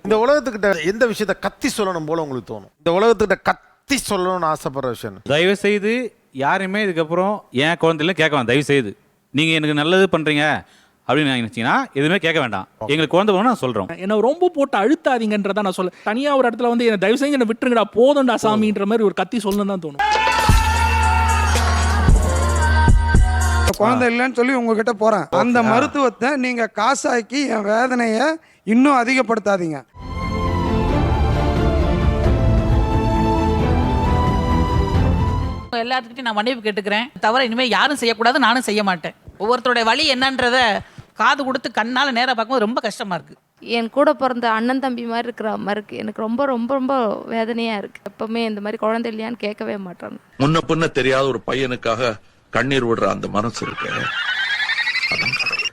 இந்த உலகத்துக்கிட்ட எந்த விஷயத்த கத்தி சொல்லணும் போல உங்களுக்கு தோணும்? இந்த உலகத்துக்கிட்ட கத்தி சொல்லணும்னு ஆசைப்படுற விஷயம். தயவு செய்து யாருமே இதுக்கப்புறம் என் குழந்தையில கேட்க வேண்டாம். தயவு செய்து நீங்க எனக்கு நல்லது பண்றீங்க அப்படின்னு நினைச்சீங்கன்னா எதுவுமே கேட்க வேண்டாம். எங்களுக்கு குழந்தை வேணும் நான் சொல்றோம். என்ன ரொம்ப போட்டு அழுத்தாதீங்கன்றத நான் சொல்ல. தனியா ஒரு இடத்துல வந்து என்ன தயவு செஞ்சு என்ன விட்டுருங்கடா போதும்டா சாமின்ற மாதிரி ஒரு கத்தி சொல்லணும் தான் தோணும். குழந்தை இல்லைன்னு சொல்லி உங்ககிட்ட போறேன். அந்த மருத்துவத்தை நீங்க காசாக்கி என் வேதனைய இன்னும் அதிகப்படுத்தாதீங்க. எல்லாத்துக்கிட்டையும் நான் மன்னிப்பு கேட்டுக்கிறேன். தவிர இனிமேல் யாரும் செய்யக்கூடாது, நானும் செய்ய மாட்டேன். ஒவ்வொருத்தருடைய வழி என்னன்றத காது கொடுத்து கண்ணால் நேராக பார்க்கும்போது ரொம்ப கஷ்டமா இருக்கு. என் கூட பிறந்த அண்ணன் தம்பி மாதிரி இருக்கிற மாதிரி இருக்கு. எனக்கு ரொம்ப ரொம்ப ரொம்ப வேதனையா இருக்கு. எப்பவுமே இந்த மாதிரி குழந்தை இல்லையான்னு கேட்கவே மாட்டாங்க. முன்ன பின்ன தெரியாத ஒரு பையனுக்காக கண்ணீர் விடுற அந்த மனசு இருக்கு. அதான் கடவுள்.